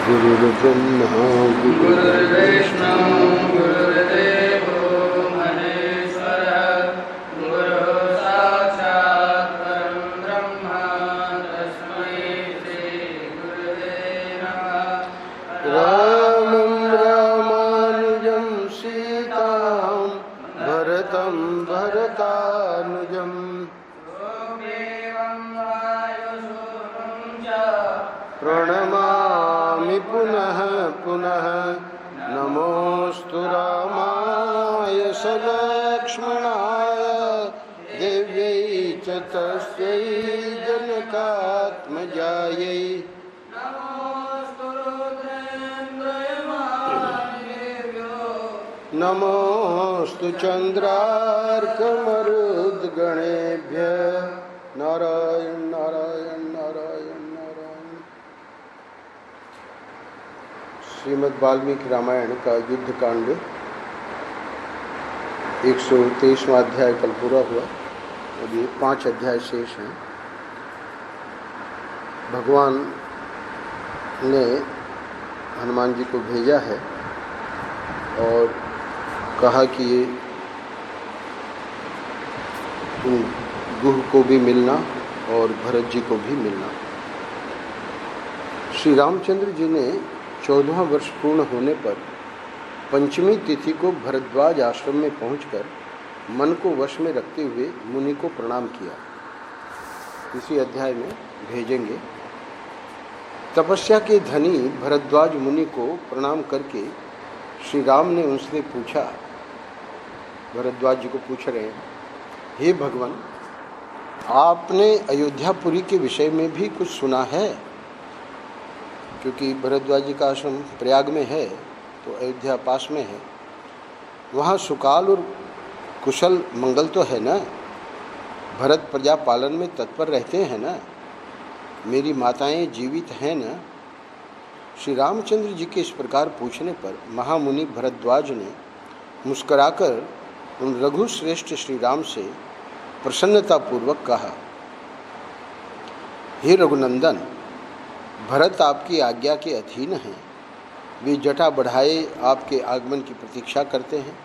गुरुर्ब्रह्मा गुरुर्विष्णु गुरुर्देवो महेश्वरः गुरुः साक्षात् परं ब्रह्म तस्मै श्रीगुरुवे नमः। रामं रामानुजं सीतां भरतं भरतानुजम् प्रणमामि पुनः पुनः। नमोऽस्तु रामाय सलक्ष्मणाय देव्यै च तस्यै जनकात्मजायै। नमोऽस्तु चन्द्रार्कमरुद्गणेभ्यः। नारायण नारायण नारायण नारायण। श्रीमद् वाल्मीकि रामायण का युद्ध कांड 123वां अध्याय कल पूरा हुआ और ये 5 अध्याय शेष हैं। भगवान ने हनुमान जी को भेजा है और कहा कि ये गुह को भी मिलना और भरत जी को भी मिलना। श्री रामचंद्र जी ने 14वां वर्ष पूर्ण होने पर पंचमी तिथि को भरद्वाज आश्रम में पहुंचकर मन को वश में रखते हुए मुनि को प्रणाम किया। इसी अध्याय में भेजेंगे। तपस्या के धनी भरद्वाज मुनि को प्रणाम करके श्री राम ने उनसे पूछा, भरद्वाज जी को पूछ रहे हैं, हे भगवान, आपने अयोध्यापुरी के विषय में भी कुछ सुना है? क्योंकि भरद्वाज जी का आश्रम प्रयाग में है तो अयोध्या पास में है। वहाँ सुकाल और कुशल मंगल तो है ना? भरत प्रजा पालन में तत्पर रहते हैं ना? मेरी माताएं जीवित हैं ना? श्री रामचंद्र जी के इस प्रकार पूछने पर महामुनि भरद्वाज ने मुस्कुराकर उन रघुश्रेष्ठ श्री राम से प्रसन्नतापूर्वक कहा, हे रघुनंदन, भरत आपकी आज्ञा के अधीन हैं। वे जटा बढ़ाए आपके आगमन की प्रतीक्षा करते हैं।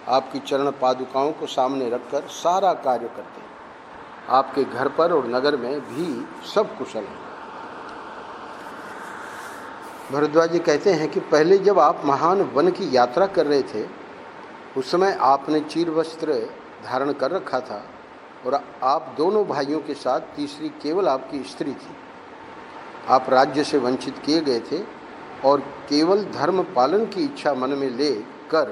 आपकी चरण पादुकाओं को सामने रखकर सारा कार्य करते हैं। आपके घर पर और नगर में भी सब कुशल हैं। भरद्वाज जी कहते हैं कि पहले जब आप महान वन की यात्रा कर रहे थे उस समय आपने चीर वस्त्र धारण कर रखा था और आप दोनों भाइयों के साथ तीसरी केवल आपकी स्त्री थी। आप राज्य से वंचित किए गए थे और केवल धर्म पालन की इच्छा मन में ले कर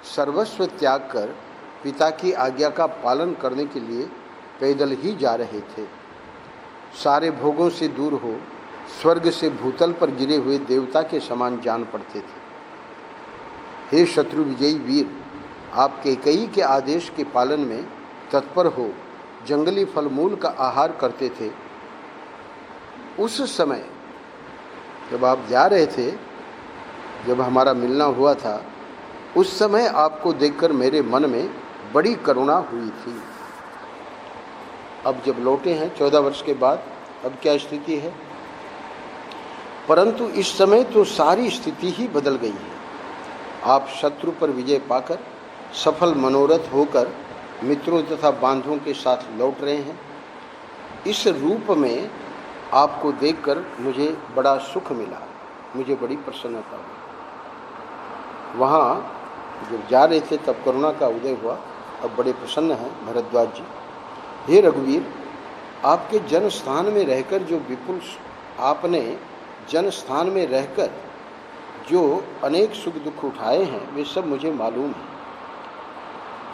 सर्वस्व त्याग कर पिता की आज्ञा का पालन करने के लिए पैदल ही जा रहे थे। सारे भोगों से दूर हो स्वर्ग से भूतल पर गिरे हुए देवता के समान जान पड़ते थे। हे शत्रु विजयी वीर, आप कैकेयी के आदेश के पालन में तत्पर हो जंगली फलमूल का आहार करते थे। उस समय जब आप जा रहे थे, जब हमारा मिलना हुआ था, उस समय आपको देखकर मेरे मन में बड़ी करुणा हुई थी। अब जब लौटे हैं 14 वर्ष के बाद, अब क्या स्थिति है? परंतु इस समय तो सारी स्थिति ही बदल गई है। आप शत्रु पर विजय पाकर सफल मनोरथ होकर मित्रों तथा बांधवों के साथ लौट रहे हैं। इस रूप में आपको देखकर मुझे बड़ा सुख मिला, मुझे बड़ी प्रसन्नता हुई। वहाँ जब जा रहे थे तब करुणा का उदय हुआ, अब बड़े प्रसन्न हैं भरद्वाज जी। हे रघुवीर, आपके जन स्थान में रहकर जो विपुल आपने जन स्थान में रहकर जो अनेक सुख दुख उठाए हैं वे सब मुझे मालूम है।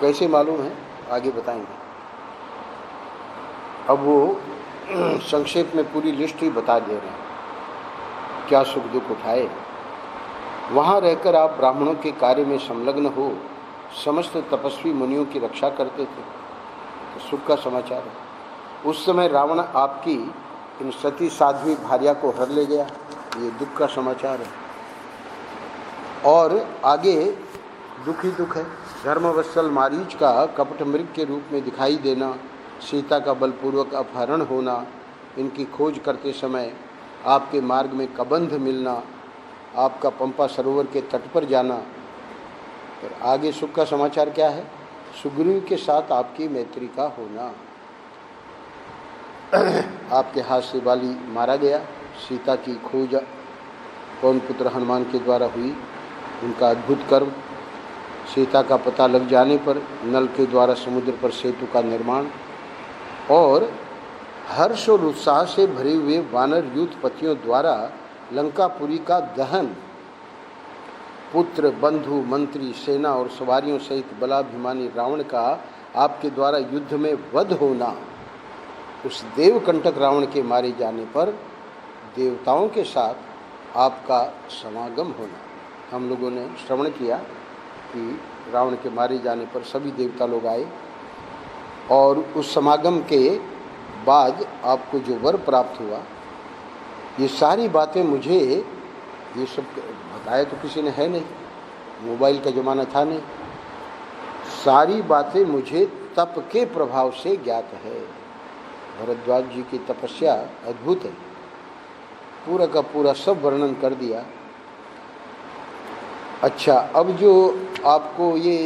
कैसे मालूम है आगे बताएंगे। अब वो संक्षेप में पूरी लिस्ट ही बता दे रहे हैं क्या सुख दुख उठाए। वहाँ रहकर आप ब्राह्मणों के कार्य में संलग्न हो समस्त तपस्वी मुनियों की रक्षा करते थे, तो सुख का समाचार है। उस समय रावण आपकी इन सती साध्वी भार्या को हर ले गया, ये दुख का समाचार है। और आगे दुख ही दुख है। धर्मवत्सल मारीच का कपट मृग के रूप में दिखाई देना, सीता का बलपूर्वक अपहरण होना, इनकी खोज करते समय आपके मार्ग में कबंध मिलना, आपका पंपा सरोवर के तट पर जाना। पर आगे सुख का समाचार क्या है? सुग्रीव के साथ आपकी मैत्री का होना। आपके हाथ से बाली मारा गया। सीता की खोज पवन पुत्र हनुमान के द्वारा हुई। उनका अद्भुत कर्म, सीता का पता लग जाने पर नल के द्वारा समुद्र पर सेतु का निर्माण और हर्ष और उत्साह से भरे हुए वानर यूथपतियों द्वारा लंकापुरी का दहन, पुत्र, बंधु, मंत्री, सेना और सवारियों सहित बलाभिमानी रावण का आपके द्वारा युद्ध में वध होना, उस देवकंटक रावण के मारे जाने पर देवताओं के साथ आपका समागम होना। हम लोगों ने श्रवण किया कि रावण के मारे जाने पर सभी देवता लोग आए और उस समागम के बाद आपको जो वर प्राप्त हुआ, ये सारी बातें मुझे, ये सब बताया तो किसी ने है नहीं, मोबाइल का ज़माना था नहीं, सारी बातें मुझे तप के प्रभाव से ज्ञात है। भरद्वाज जी की तपस्या अद्भुत है, पूरा का पूरा सब वर्णन कर दिया। अच्छा, अब जो आपको ये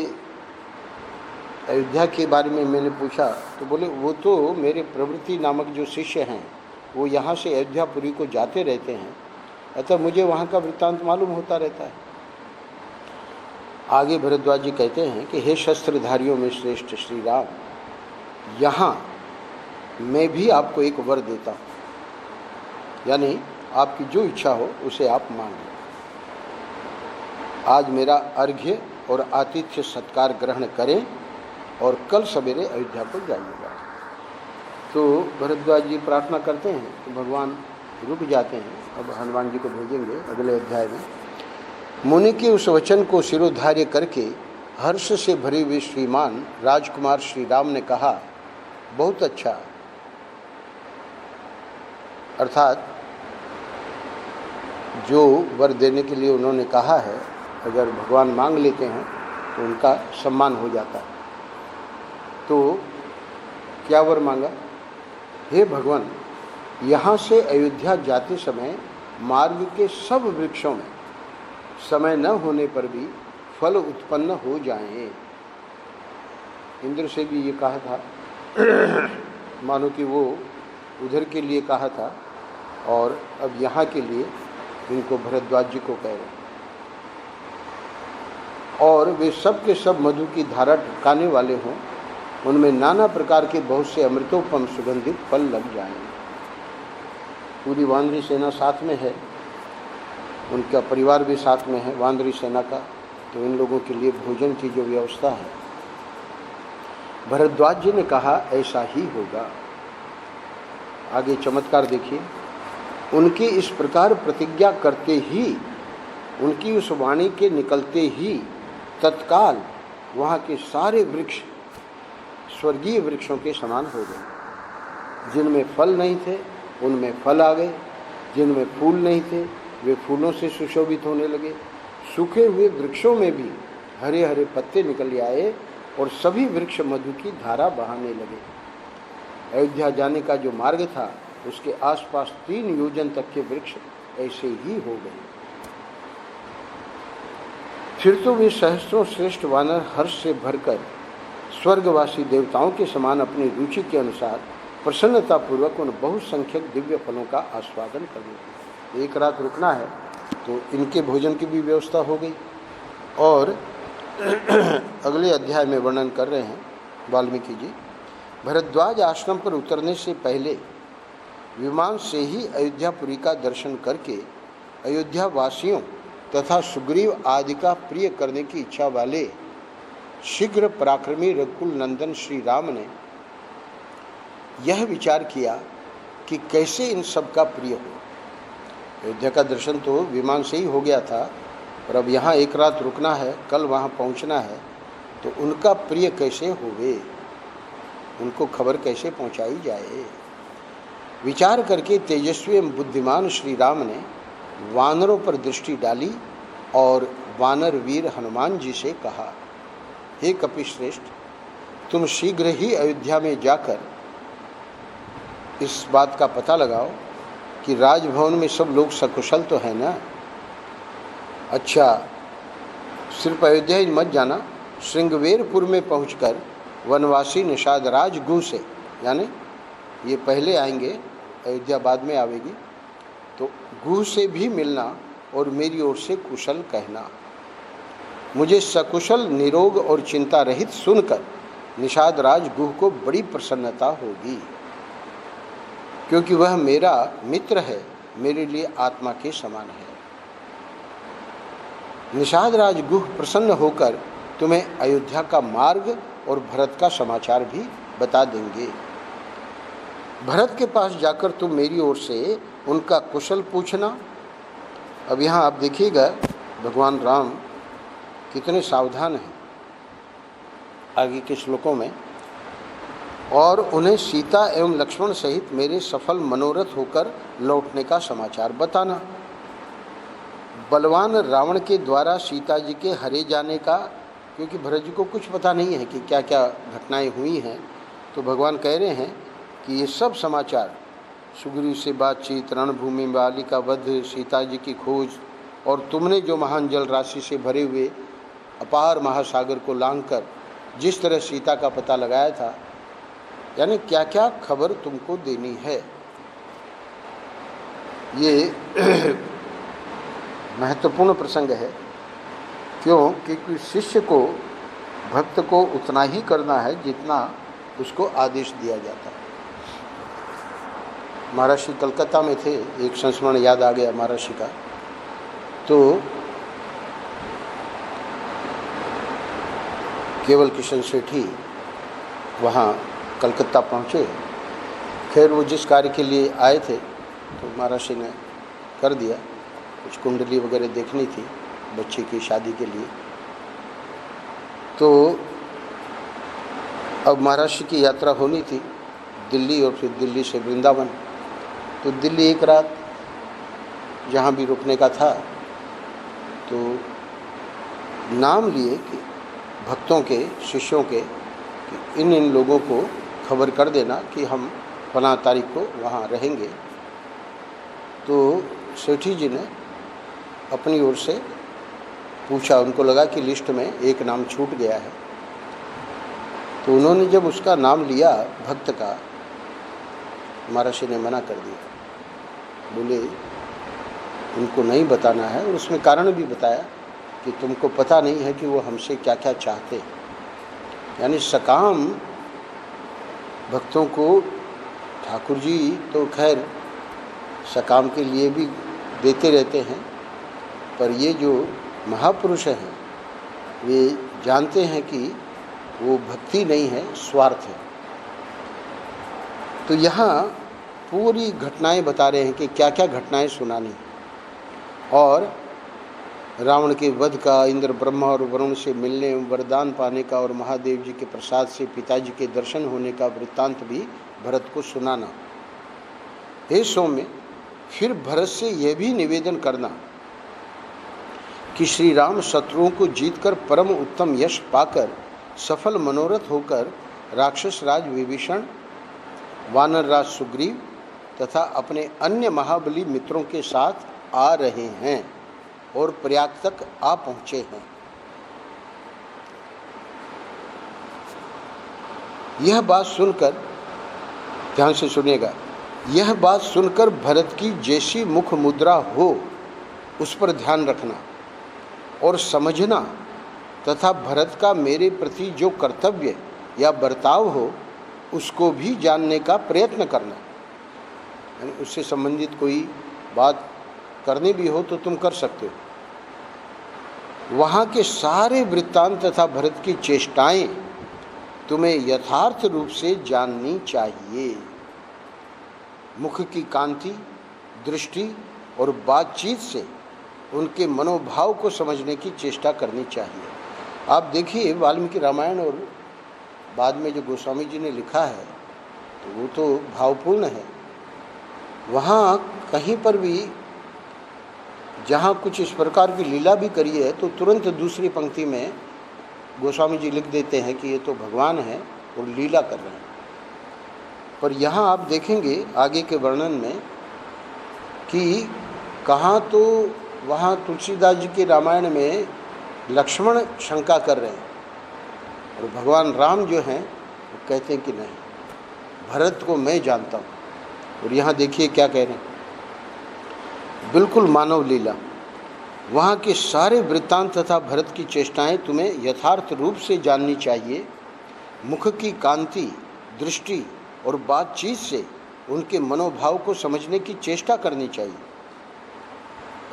अयोध्या के बारे में मैंने पूछा तो बोले वो तो मेरे प्रवृत्ति नामक जो शिष्य हैं वो यहाँ से अयोध्यापुरी को जाते रहते हैं, अतः मुझे वहाँ का वृत्तांत मालूम होता रहता है। आगे भरद्वाज जी कहते हैं कि हे शस्त्रधारियों में श्रेष्ठ श्री राम, यहाँ मैं भी आपको एक वर देता हूँ, यानी आपकी जो इच्छा हो उसे आप मांग लो। आज मेरा अर्घ्य और आतिथ्य सत्कार ग्रहण करें और कल सवेरे अयोध्या को जाइएगा। तो भरद्वाज जी प्रार्थना करते हैं तो भगवान रुक जाते हैं। अब हनुमान जी को भेजेंगे अगले अध्याय में। मुनि के उस वचन को शिरोधार्य करके हर्ष से भरे हुए श्रीमान राजकुमार श्री राम ने कहा, बहुत अच्छा। अर्थात जो वर देने के लिए उन्होंने कहा है, अगर भगवान मांग लेते हैं तो उनका सम्मान हो जाता है। तो क्या वर मांगा? हे भगवान, यहाँ से अयोध्या जाते समय मार्ग के सब वृक्षों में समय न होने पर भी फल उत्पन्न हो जाएं। इंद्र से भी ये कहा था, मानो कि वो उधर के लिए कहा था और अब यहाँ के लिए इनको भरद्वाज जी को कह रहे हैं। और वे सब के सब मधु की धारा टपकाने वाले हों, उनमें नाना प्रकार के बहुत से अमृतोपम सुगंधित फल लग जाएं। पूरी वानरी सेना साथ में है, उनका परिवार भी साथ में है वानरी सेना का, तो इन लोगों के लिए भोजन की जो व्यवस्था है, भरद्वाज जी ने कहा ऐसा ही होगा। आगे चमत्कार देखिए। उनकी इस प्रकार प्रतिज्ञा करते ही, उनकी उस वाणी के निकलते ही तत्काल वहाँ के सारे वृक्ष स्वर्गीय वृक्षों के समान हो गए। जिनमें फल नहीं थे उनमें फल आ गए, जिनमें फूल नहीं थे वे फूलों से सुशोभित होने लगे। सूखे हुए वृक्षों में भी हरे हरे पत्ते निकल आए और सभी वृक्ष मधु की धारा बहाने लगे। अयोध्या जाने का जो मार्ग था उसके आसपास 3 योजन तक के वृक्ष ऐसे ही हो गए। फिर तो वे सहस्रों श्रेष्ठ वानर हर्ष से भरकर स्वर्गवासी देवताओं के समान अपनी रुचि के अनुसार प्रसन्नतापूर्वक उन बहुसंख्यक दिव्य फलों का आस्वादन करने लगे। एक रात रुकना है तो इनके भोजन की भी व्यवस्था हो गई। और अगले अध्याय में वर्णन कर रहे हैं वाल्मीकि जी। भरद्वाज आश्रम पर उतरने से पहले विमान से ही अयोध्यापुरी का दर्शन करके अयोध्या वासियों तथा सुग्रीव आदि का प्रिय करने की इच्छा वाले शीघ्र पराक्रमी रघुकुल नंदन श्री राम ने यह विचार किया कि कैसे इन सब का प्रिय हो। अयोध्या का दर्शन तो विमान से ही हो गया था, पर अब यहाँ एक रात रुकना है, कल वहाँ पहुँचना है, तो उनका प्रिय कैसे होवे, उनको खबर कैसे पहुँचाई जाए। विचार करके तेजस्वी एवं बुद्धिमान श्री राम ने वानरों पर दृष्टि डाली और वानर वीर हनुमान जी से कहा, हे कपिश्रेष्ठ, तुम शीघ्र ही अयोध्या में जाकर इस बात का पता लगाओ कि राजभवन में सब लोग सकुशल तो है ना। अच्छा, सिर्फ अयोध्या ही मत जाना, श्रृंगवेरपुर में पहुंचकर वनवासी निषाद राज गुह से, यानी ये पहले आएंगे, अयोध्या बाद में आवेगी, तो गुह से भी मिलना और मेरी ओर से कुशल कहना। मुझे सकुशल, निरोग और चिंता रहित सुनकर निषाद राज गुह को बड़ी प्रसन्नता होगी, क्योंकि वह मेरा मित्र है, मेरे लिए आत्मा के समान है। निषाद राज गुह प्रसन्न होकर तुम्हें अयोध्या का मार्ग और भरत का समाचार भी बता देंगे। भरत के पास जाकर तुम मेरी ओर से उनका कुशल पूछना। अब यहाँ आप देखिएगा भगवान राम कितने सावधान हैं आगे के श्लोकों में। और उन्हें सीता एवं लक्ष्मण सहित मेरे सफल मनोरथ होकर लौटने का समाचार बताना। बलवान रावण के द्वारा सीता जी के हरे जाने का, क्योंकि भरत जी को कुछ पता नहीं है कि क्या क्या घटनाएं हुई हैं, तो भगवान कह रहे हैं कि ये सब समाचार, सुग्रीव से बातचीत, रणभूमि में बाली का वध, सीता जी की खोज, और तुमने जो महान जल राशि से भरे हुए अपार महासागर को लांघकर जिस तरह सीता का पता लगाया था, यानी क्या क्या खबर तुमको देनी है। ये महत्वपूर्ण प्रसंग है। क्यों? क्योंकि शिष्य को, भक्त को उतना ही करना है जितना उसको आदेश दिया जाता है। महर्षि कलकत्ता में थे, एक संस्मरण याद आ गया महर्षि का। तो केवल किशन सेठी वहाँ कलकत्ता पहुँचे। खैर वो जिस कार्य के लिए आए थे तो महर्षि ने कर दिया। कुछ कुंडली वगैरह देखनी थी बच्चे की शादी के लिए। तो अब महर्षि की यात्रा होनी थी दिल्ली, और फिर दिल्ली से वृंदावन। तो दिल्ली एक रात जहाँ भी रुकने का था, तो नाम लिए कि भक्तों के, शिष्यों के, कि इन लोगों को खबर कर देना कि हम फलां तारीख को वहाँ रहेंगे। तो सेठी जी ने अपनी ओर से पूछा, उनको लगा कि लिस्ट में एक नाम छूट गया है। तो उन्होंने जब उसका नाम लिया भक्त का, महर्षि ने मना कर दिया, बोले उनको नहीं बताना है। और उसमें कारण भी बताया कि तुमको पता नहीं है कि वो हमसे क्या क्या चाहते। यानी सकाम भक्तों को ठाकुर जी तो खैर सकाम के लिए भी देते रहते हैं, पर ये जो महापुरुष हैं वे जानते हैं कि वो भक्ति नहीं है, स्वार्थ है। तो यहाँ पूरी घटनाएं बता रहे हैं कि क्या क्या घटनाएं सुनानी, और रावण के वध का, इंद्र ब्रह्मा और वरुण से मिलने, वरदान पाने का, और महादेव जी के प्रसाद से पिताजी के दर्शन होने का वृत्तांत भी भरत को सुनाना। हे सौम्य, फिर भरत से यह भी निवेदन करना कि श्री राम शत्रुओं को जीतकर परम उत्तम यश पाकर सफल मनोरथ होकर राक्षस राज विभीषण, वानर राज सुग्रीव तथा अपने अन्य महाबली मित्रों के साथ आ रहे हैं और प्रयाग तक आ पहुँचे हैं। यह बात सुनकर, ध्यान से सुनिएगा, यह बात सुनकर भरत की जैसी मुख मुद्रा हो उस पर ध्यान रखना और समझना, तथा भरत का मेरे प्रति जो कर्तव्य या बर्ताव हो उसको भी जानने का प्रयत्न करना। यानी उससे संबंधित कोई बात करनी भी हो तो तुम कर सकते हो। वहाँ के सारे वृत्तांत तथा भरत की चेष्टाएं तुम्हें यथार्थ रूप से जाननी चाहिए। मुख की कांति, दृष्टि और बातचीत से उनके मनोभाव को समझने की चेष्टा करनी चाहिए। आप देखिए वाल्मीकि रामायण और बाद में जो गोस्वामी जी ने लिखा है तो वो तो भावपूर्ण है। वहाँ कहीं पर भी जहाँ कुछ इस प्रकार की लीला भी करी है तो तुरंत दूसरी पंक्ति में गोस्वामी जी लिख देते हैं कि ये तो भगवान है और लीला कर रहे हैं। पर यहाँ आप देखेंगे आगे के वर्णन में कि कहाँ तो वहाँ तुलसीदास जी के रामायण में लक्ष्मण शंका कर रहे हैं और भगवान राम जो हैं वो कहते हैं कि नहीं, भरत को मैं जानता हूँ। और यहाँ देखिए क्या कह रहे हैं, बिल्कुल मानव लीला। वहाँ के सारे वृत्तांत तथा भरत की चेष्टाएं तुम्हें यथार्थ रूप से जाननी चाहिए। मुख की कांति, दृष्टि और बातचीत से उनके मनोभाव को समझने की चेष्टा करनी चाहिए।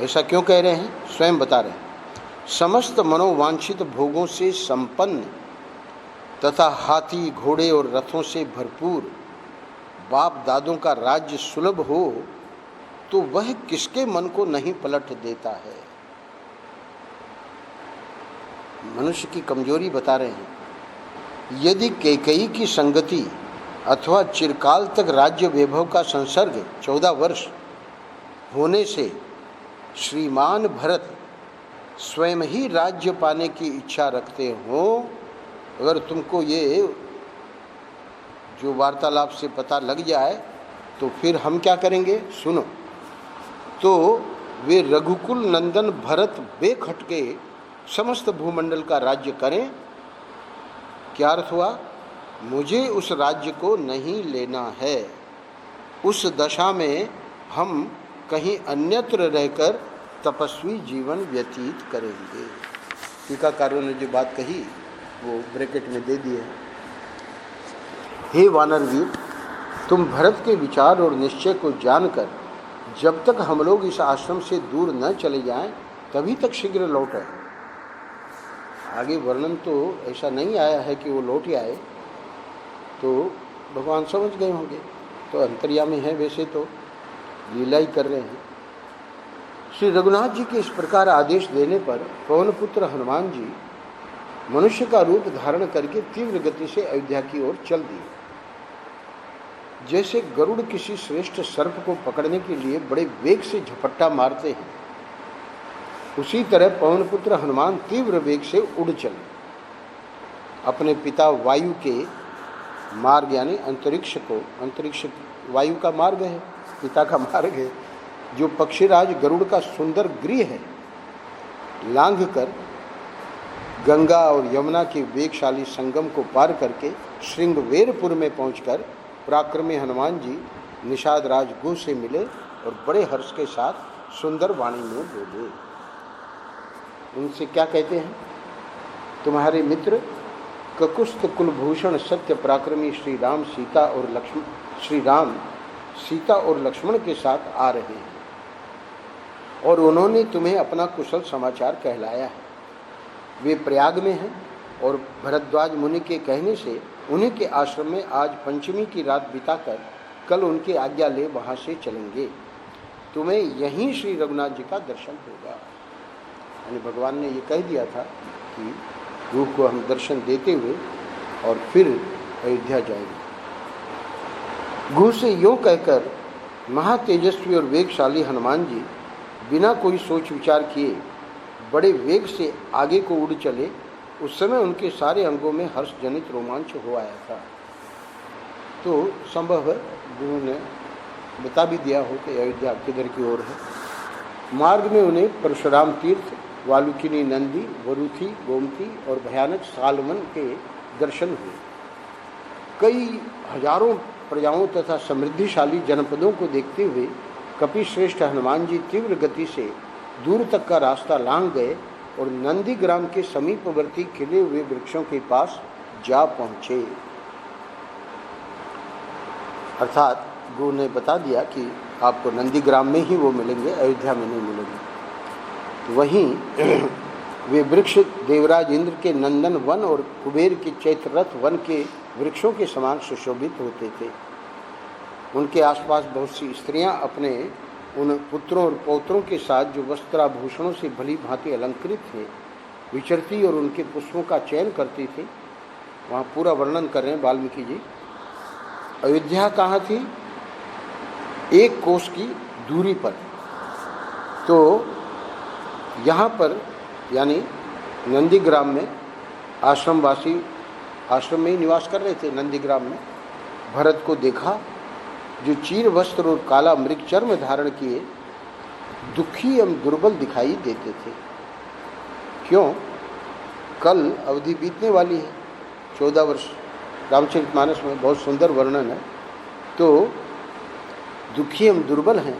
ऐसा क्यों कह रहे हैं, स्वयं बता रहे हैं। समस्त मनोवांछित भोगों से संपन्न तथा हाथी घोड़े और रथों से भरपूर बाप दादों का राज्य सुलभ हो तो वह किसके मन को नहीं पलट देता है। मनुष्य की कमजोरी बता रहे हैं। यदि कैकेयी की संगति अथवा चिरकाल तक राज्य वैभव का संसर्ग 14 वर्ष होने से श्रीमान भरत स्वयं ही राज्य पाने की इच्छा रखते हो, अगर तुमको ये जो वार्तालाप से पता लग जाए तो फिर हम क्या करेंगे, सुनो। तो वे रघुकुल नंदन भरत बेखटके समस्त भूमंडल का राज्य करें। क्या अर्थ हुआ, मुझे उस राज्य को नहीं लेना है। उस दशा में हम कहीं अन्यत्र रहकर तपस्वी जीवन व्यतीत करेंगे। टीकाकारों ने जो बात कही वो ब्रैकेट में दे दी है। हे वानरवीर, तुम भरत के विचार और निश्चय को जानकर जब तक हम लोग इस आश्रम से दूर न चले जाएं तभी तक शीघ्र लौटें। आगे वर्णन तो ऐसा नहीं आया है कि वो लौट आए, तो भगवान समझ गए होंगे। तो अंतर्यामी है, वैसे तो लीला ही कर रहे हैं। श्री रघुनाथ जी के इस प्रकार आदेश देने पर पवनपुत्र हनुमान जी मनुष्य का रूप धारण करके तीव्र गति से अयोध्या की ओर चल दिए। जैसे गरुड़ किसी श्रेष्ठ सर्प को पकड़ने के लिए बड़े वेग से झपट्टा मारते हैं, उसी तरह पवनपुत्र हनुमान तीव्र वेग से उड़ चले। अपने पिता वायु के मार्ग यानी अंतरिक्ष को, अंतरिक्ष वायु का मार्ग है, पिता का मार्ग है, जो पक्षीराज गरुड़ का सुंदर गृह है, लांघ कर गंगा और यमुना के वेगशाली संगम को पार करके श्रृंगवेरपुर में पहुंचकर पराक्रमी हनुमान जी निषाद राज गुह से मिले और बड़े हर्ष के साथ सुंदर वाणी में बोले। उनसे क्या कहते हैं, तुम्हारे मित्र ककुस्थ कुलभूषण सत्य पराक्रमी श्री राम सीता और लक्ष्मण के साथ आ रहे हैं और उन्होंने तुम्हें अपना कुशल समाचार कहलाया है। वे प्रयाग में हैं और भरद्वाज मुनि के कहने से उन्हीं के आश्रम में आज पंचमी की रात बिताकर कल उनकी आज्ञा ले वहाँ से चलेंगे। तुम्हें यहीं श्री रघुनाथ जी का दर्शन होगा। यानी भगवान ने ये कह दिया था कि रूह को हम दर्शन देते हुए और फिर अयोध्या जाएंगे। गुह से यूँ कहकर महातेजस्वी और वेगशाली हनुमान जी बिना कोई सोच विचार किए बड़े वेग से आगे को उड़ चले। उस समय उनके सारे अंगों में हर्ष जनित रोमांच हो आया था। तो संभव है गुरु ने बता भी दिया हो कि अयोध्या किधर की ओर है। मार्ग में उन्हें परशुराम तीर्थ, वालुकिनी नंदी, वरुथी, गोमती और भयानक सालवन के दर्शन हुए। कई हजारों प्रजाओं तथा समृद्धिशाली जनपदों को देखते हुए कपिश्रेष्ठ हनुमान जी तीव्र गति से दूर तक का रास्ता लांघ गए और नंदीग्राम के समीपवर्ती खिले हुए वृक्षों के पास जा पहुँचे। अर्थात गुरु ने बता दिया कि आपको नंदीग्राम में ही वो मिलेंगे, अयोध्या में नहीं मिलेंगे। तो वहीं वे वृक्ष देवराज इंद्र के नंदन वन और कुबेर के चैत्ररथ वन के वृक्षों के समान सुशोभित होते थे। उनके आसपास बहुत सी स्त्रियां अपने उन पुत्रों और पौत्रों के साथ जो वस्त्राभूषणों से भली भांति अलंकृत थे विचरती और उनके पुष्पों का चयन करती थी। वहाँ पूरा वर्णन कर रहे हैं वाल्मीकि जी। अयोध्या कहाँ थी, एक कोस की दूरी पर। तो यहाँ पर यानी नंदीग्राम में आश्रमवासी आश्रम में ही निवास कर रहे थे। नंदीग्राम में भरत को देखा जो चीर वस्त्र और काला मृग चर्म धारण किए दुखी एवं दुर्बल दिखाई देते थे। क्यों? कल अवधि बीतने वाली है, 14 वर्ष। रामचरितमानस में बहुत सुंदर वर्णन है। तो दुखी एवं दुर्बल हैं,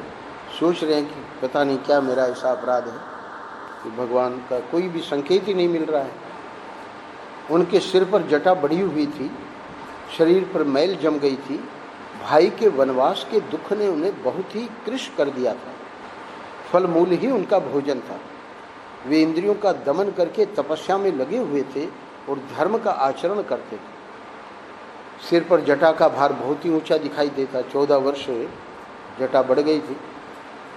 सोच रहे हैं कि पता नहीं क्या मेरा ऐसा अपराध है कि भगवान का कोई भी संकेत ही नहीं मिल रहा है। उनके सिर पर जटा बढ़ी हुई थी, शरीर पर मैल जम गई थी। भाई के वनवास के दुख ने उन्हें बहुत ही कृश कर दिया था। फल मूल ही उनका भोजन था। वे इंद्रियों का दमन करके तपस्या में लगे हुए थे और धर्म का आचरण करते थे। सिर पर जटा का भार बहुत ही ऊंचा दिखाई देता। 14 वर्ष जटा बढ़ गई थी।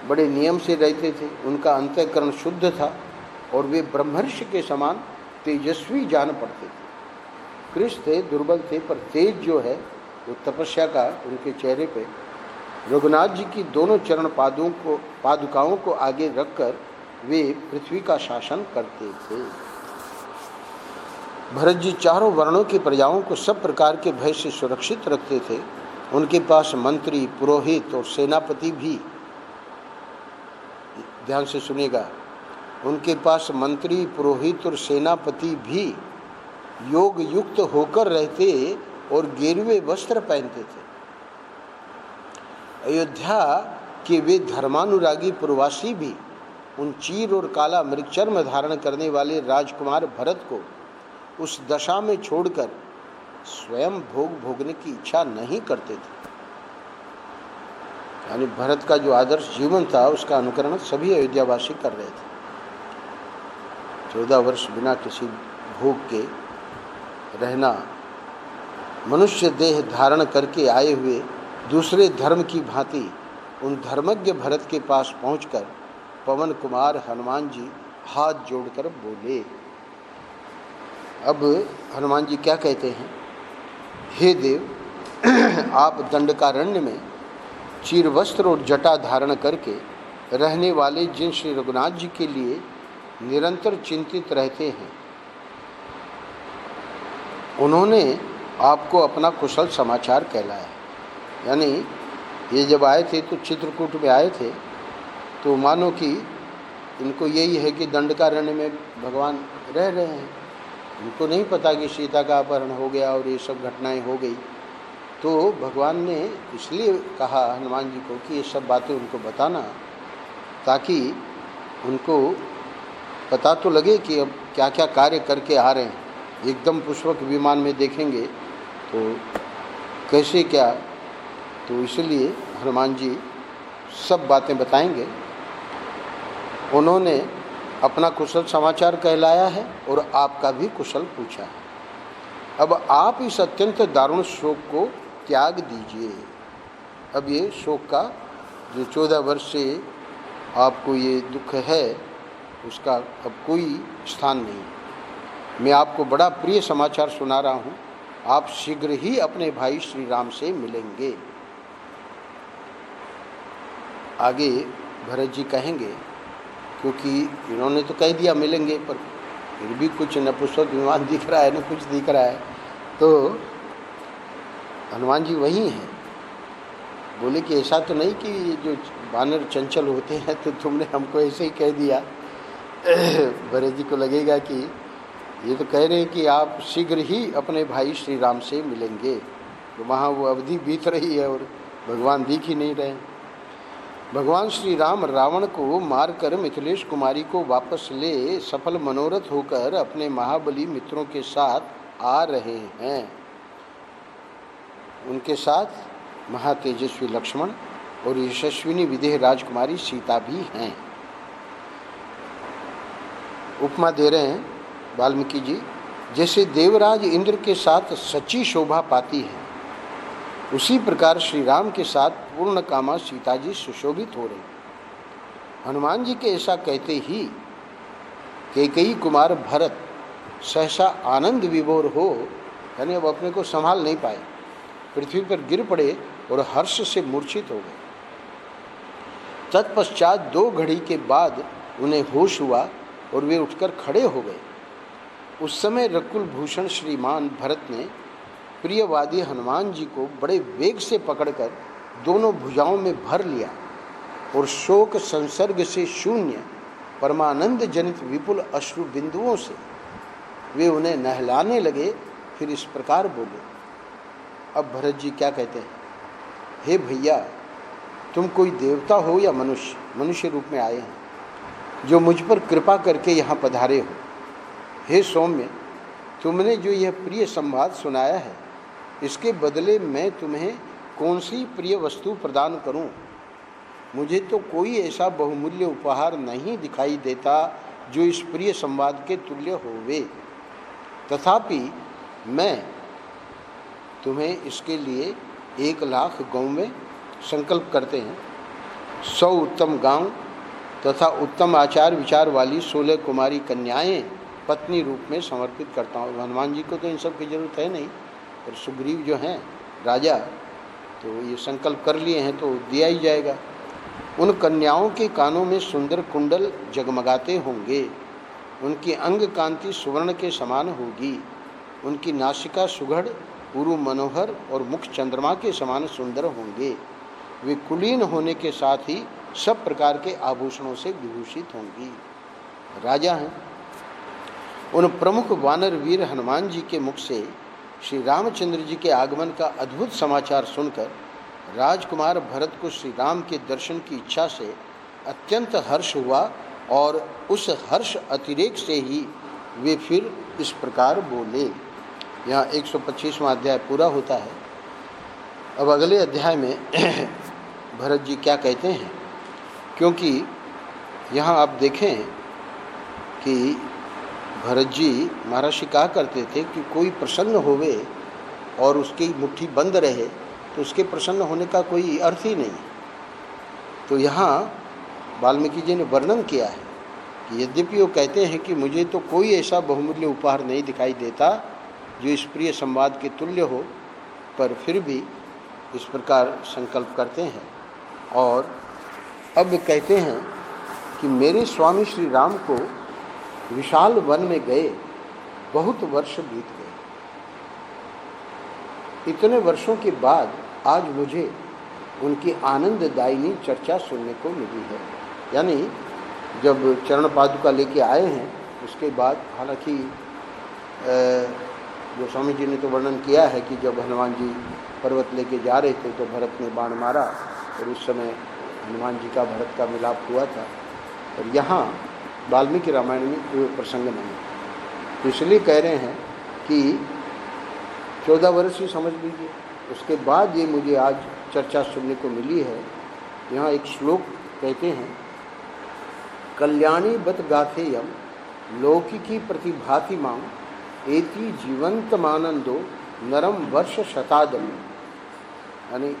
बड़े नियम से रहते थे, उनका अंतःकरण शुद्ध था और वे ब्रह्मर्षि के समान तेजस्वी जान पड़ते थे। कृष थे, दुर्बल थे, पर तेज जो है वो तपस्या का उनके चेहरे पे। रघुनाथ जी की दोनों चरण पादुकाओं को आगे रखकर वे पृथ्वी का शासन करते थे। भरत जी चारों वर्णों की प्रजाओं को सब प्रकार के भय से सुरक्षित रखते थे। उनके पास मंत्री, पुरोहित और सेनापति भी, ध्यान से सुनिएगा, उनके पास मंत्री, पुरोहित और सेनापति भी योग युक्त होकर रहते और गेरुए वस्त्र पहनते थे। अयोध्या के वे धर्मानुरागी पुरवासी भी उन चीर और काला मृगचर्म धारण करने वाले राजकुमार भरत को उस दशा में छोड़कर स्वयं भोग भोगने की इच्छा नहीं करते थे। यानी भरत का जो आदर्श जीवन था उसका अनुकरण सभी अयोध्यावासी कर रहे थे। 14 वर्ष बिना किसी भोग के रहना, मनुष्य देह धारण करके आए हुए दूसरे धर्म की भांति उन धर्मज्ञ भरत के पास पहुंचकर पवन कुमार हनुमान जी हाथ जोड़कर बोले। अब हनुमान जी क्या कहते हैं? हे देव, आप दंडकारण्य में चीर वस्त्र और जटा धारण करके रहने वाले जिन श्री रघुनाथ जी के लिए निरंतर चिंतित रहते हैं, उन्होंने आपको अपना कुशल समाचार कहलाया। यानी ये जब आए थे तो चित्रकूट में आए थे, तो मानो कि इनको यही है कि दंडकारण्य में भगवान रह रहे हैं। इनको नहीं पता कि सीता का अपहरण हो गया और ये सब घटनाएं हो गई। तो भगवान ने इसलिए कहा हनुमान जी को कि ये सब बातें उनको बताना, ताकि उनको पता तो लगे कि अब क्या क्या कार्य करके आ रहे हैं। एकदम पुष्पक विमान में देखेंगे तो कैसे क्या, तो इसलिए हनुमान जी सब बातें बताएंगे। उन्होंने अपना कुशल समाचार कहलाया है और आपका भी कुशल पूछा है। अब आप इस अत्यंत दारुण शोक को त्याग दीजिए। अब ये शोक का जो 14 वर्ष से आपको ये दुख है, उसका अब कोई स्थान नहीं। मैं आपको बड़ा प्रिय समाचार सुना रहा हूँ। आप शीघ्र ही अपने भाई श्री राम से मिलेंगे। आगे भरत जी कहेंगे, क्योंकि इन्होंने तो कह दिया मिलेंगे, पर फिर भी कुछ न पुष्पक विमान दिख रहा है न कुछ दिख रहा है। तो हनुमान जी वही हैं। बोले कि ऐसा तो नहीं कि जो वानर चंचल होते हैं तो तुमने हमको ऐसे ही कह दिया। भरत जी को लगेगा कि ये तो कह रहे हैं कि आप शीघ्र ही अपने भाई श्री राम से मिलेंगे। तो वहाँ वो अवधि बीत रही है और भगवान दिख ही नहीं रहे। भगवान श्री राम रावण को मारकर मिथिलेश कुमारी को वापस ले सफल मनोरथ होकर अपने महाबली मित्रों के साथ आ रहे हैं। उनके साथ महातेजस्वी लक्ष्मण और यशस्विनी विदेह राजकुमारी सीता भी हैं। उपमा दे रहे हैं वाल्मीकि जी, जैसे देवराज इंद्र के साथ सच्ची शोभा पाती है, उसी प्रकार श्री राम के साथ पूर्ण कामा सीता जी सुशोभित हो रही। हनुमान जी के ऐसा कहते ही कैकेयी कुमार भरत सहसा आनंद विभोर हो, यानी अब अपने को संभाल नहीं पाए, पृथ्वी पर गिर पड़े और हर्ष से मूर्छित हो गए। तत्पश्चात 2 घड़ी के बाद उन्हें होश हुआ और वे उठकर खड़े हो गए। उस समय रकुल भूषण श्रीमान भरत ने प्रियवादी हनुमान जी को बड़े वेग से पकड़कर दोनों भुजाओं में भर लिया और शोक संसर्ग से शून्य परमानंद जनित विपुल अश्रु बिंदुओं से वे उन्हें नहलाने लगे। फिर इस प्रकार बोले। अब भरत जी क्या कहते हैं, हे भैया, तुम कोई देवता हो या मनुष्य, मनुष्य रूप में आए हैं, जो मुझ पर कृपा करके यहाँ पधारे हो। हे सौम्य, तुमने जो यह प्रिय संवाद सुनाया है, इसके बदले मैं तुम्हें कौन सी प्रिय वस्तु प्रदान करूं? मुझे तो कोई ऐसा बहुमूल्य उपहार नहीं दिखाई देता जो इस प्रिय संवाद के तुल्य होवे। तथापि मैं तुम्हें इसके लिए 1,00,000 गौवें संकल्प करते हैं, 100 उत्तम गांव तथा उत्तम आचार विचार वाली 16 कुमारी कन्याएं पत्नी रूप में समर्पित करता हूँ। हनुमान जी को तो इन सब की जरूरत है नहीं, और सुग्रीव जो हैं राजा, तो ये संकल्प कर लिए हैं तो दिया ही जाएगा। उन कन्याओं के कानों में सुंदर कुंडल जगमगाते होंगे, उनकी अंग कांति सुवर्ण के समान होगी, उनकी नासिका सुघड़ उरु मनोहर और मुख चंद्रमा के समान सुंदर होंगे। वे कुलीन होने के साथ ही सब प्रकार के आभूषणों से विभूषित होंगी। राजा हैं। उन प्रमुख वानर वीर हनुमान जी के मुख से श्री रामचंद्र जी के आगमन का अद्भुत समाचार सुनकर राजकुमार भरत को श्री राम के दर्शन की इच्छा से अत्यंत हर्ष हुआ, और उस हर्ष अतिरेक से ही वे फिर इस प्रकार बोले। यहाँ 125वां अध्याय पूरा होता है। अब अगले अध्याय में भरत जी क्या कहते हैं, क्योंकि यहाँ आप देखें कि भरत जी महर्षि कहा करते थे कि कोई प्रसन्न होवे और उसकी मुट्ठी बंद रहे तो उसके प्रसन्न होने का कोई अर्थ ही नहीं। तो यहाँ वाल्मीकि जी ने वर्णन किया है कि यद्यपि वो कहते हैं कि मुझे तो कोई ऐसा बहुमूल्य उपहार नहीं दिखाई देता जो इस प्रिय संवाद के तुल्य हो, पर फिर भी इस प्रकार संकल्प करते हैं। और अब कहते हैं कि मेरे स्वामी श्री राम को विशाल वन में गए बहुत वर्ष बीत गए। इतने वर्षों के बाद आज मुझे उनकी आनंददायिनी चर्चा सुनने को मिली है। यानी जब चरण पादुका लेके आए हैं उसके बाद, हालांकि गोस्वामी जी ने तो वर्णन किया है कि जब हनुमान जी पर्वत लेके जा रहे थे तो भरत ने बाण मारा और उस समय हनुमान जी का भरत का मिलाप हुआ था। और यहाँ वाल्मीकि रामायण में कोई प्रसंग नहीं, तो इसलिए कह रहे हैं कि 14 वर्ष ही समझ लीजिए, उसके बाद ये मुझे आज चर्चा सुनने को मिली है। यहाँ एक श्लोक कहते हैं, कल्याणी बत गाथेयम लौकिकी प्रतिभाति मां एति जीवंत मानंदो नरम वर्ष शतादम। यानी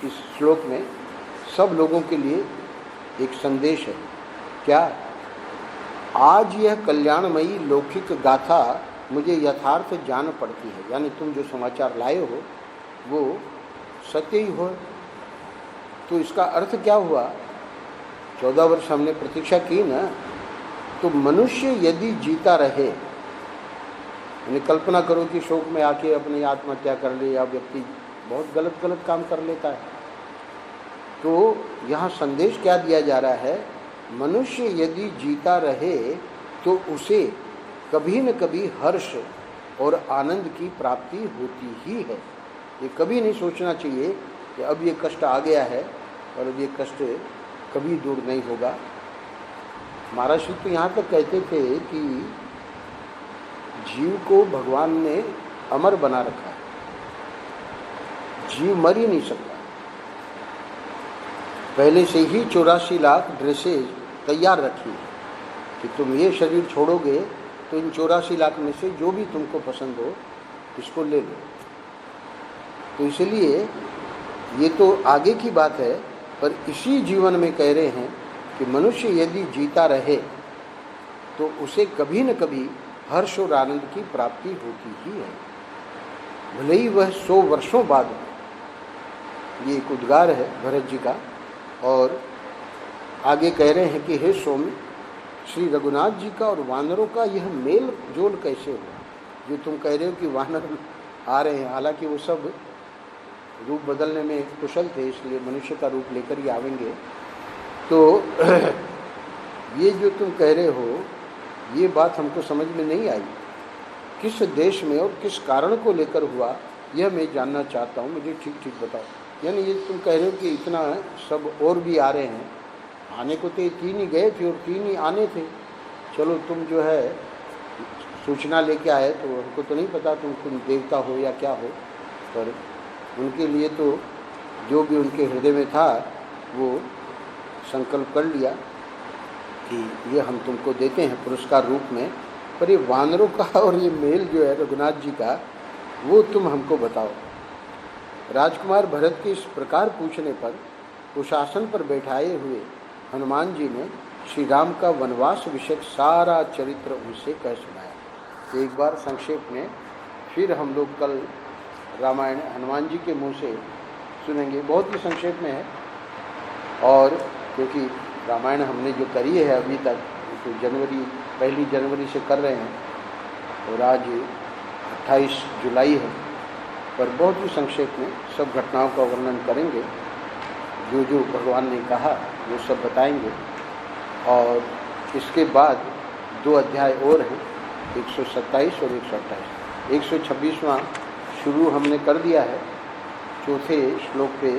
इस श्लोक में सब लोगों के लिए एक संदेश है। क्या? आज यह कल्याणमयी लौकिक गाथा मुझे यथार्थ जान पड़ती है, यानी तुम जो समाचार लाए हो वो सत्य ही हो। तो इसका अर्थ क्या हुआ? 14 वर्ष हमने प्रतीक्षा की ना, तो मनुष्य यदि जीता रहे, यानी कल्पना करो कि शोक में आके अपनी आत्महत्या कर ले या व्यक्ति बहुत गलत काम कर लेता है, तो यहाँ संदेश क्या दिया जा रहा है? मनुष्य यदि जीता रहे तो उसे कभी न कभी हर्ष और आनंद की प्राप्ति होती ही है। ये कभी नहीं सोचना चाहिए कि अब ये कष्ट आ गया है और अब ये कष्ट कभी दूर नहीं होगा। महाराज श्री तो यहाँ तक कहते थे कि जीव को भगवान ने अमर बना रखा है, जीव मर ही नहीं सकता। पहले से ही 84 लाख ड्रेसेज तैयार रखी है कि तुम ये शरीर छोड़ोगे तो इन 84 लाख में से जो भी तुमको पसंद हो इसको ले लो। तो इसलिए ये तो आगे की बात है, पर इसी जीवन में कह रहे हैं कि मनुष्य यदि जीता रहे तो उसे कभी न कभी हर्ष और आनंद की प्राप्ति होती ही है, भले ही वह 100 वर्षों बाद हो। ये एक उद्गार है भरत जी का। और आगे कह रहे हैं कि हे सौम्य, श्री रघुनाथ जी का और वानरों का यह मेल जोल कैसे हुआ? जो तुम कह रहे हो कि वानर आ रहे हैं, हालांकि वो सब रूप बदलने में कुशल थे, इसलिए मनुष्य का रूप लेकर ही आवेंगे। तो ये जो तुम कह रहे हो, ये बात हमको समझ में नहीं आई। किस देश में और किस कारण को लेकर हुआ, यह मैं जानना चाहता हूँ, मुझे ठीक ठीक बताओ। यानी ये तुम कह रहे हो कि इतना सब और भी आ रहे हैं, आने को तो ये 3 ही गए थे और 3 ही आने थे। चलो तुम जो है सूचना लेके आए, तो हमको तो नहीं पता तुम देवता हो या क्या हो, पर उनके लिए तो जो भी उनके हृदय में था वो संकल्प कर लिया कि ये हम तुमको देते हैं पुरस्कार रूप में। पर ये वानरों का और ये मेल जो है रघुनाथ जी का, वो तुम हमको बताओ। राजकुमार भरत के इस प्रकार पूछने पर उस आसन पर बैठाए हुए हनुमान जी ने श्री राम का वनवास विषयक सारा चरित्र उनसे कह सुनाया। तो एक बार संक्षेप में फिर हम लोग कल रामायण हनुमान जी के मुँह से सुनेंगे। बहुत ही संक्षेप में है, और क्योंकि रामायण हमने जो करी है अभी तक, तो पहली जनवरी से कर रहे हैं, और आज 28 जुलाई है, पर बहुत ही संक्षेप में सब घटनाओं का वर्णन करेंगे। जो जो भगवान ने कहा वो सब बताएंगे। और इसके बाद 2 अध्याय और हैं, 127 और 128। 126वां शुरू हमने कर दिया है, 4थे श्लोक पे,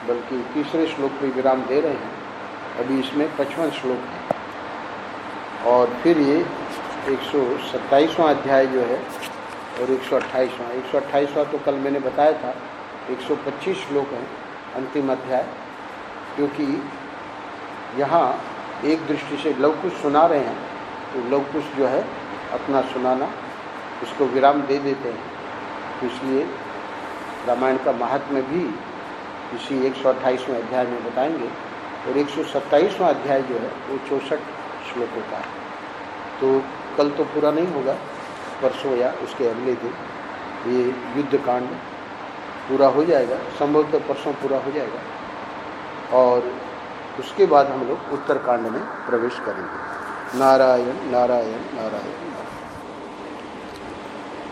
बल्कि 3रे श्लोक पे विराम दे रहे हैं। अभी इसमें 55वां श्लोक है, और फिर ये 127वां अध्याय जो है और 128वां तो कल मैंने बताया था, 125 श्लोक हैं अंतिम अध्याय। क्योंकि यहाँ एक दृष्टि से लवकुश सुना रहे हैं, तो लवकुश जो है अपना सुनाना उसको विराम दे देते हैं, तो इसलिए रामायण का महात्म्य भी इसी 128वें अध्याय में बताएंगे। और 127वां अध्याय जो है वो 64 श्लोकों का है। तो कल तो पूरा नहीं होगा, परसों या उसके अगले दिन ये युद्ध कांड पूरा हो जाएगा, संभवतः परसों पूरा हो जाएगा। और उसके बाद हम लोग उत्तरकांड में प्रवेश करेंगे। नारायण नारायण नारायण नारायण।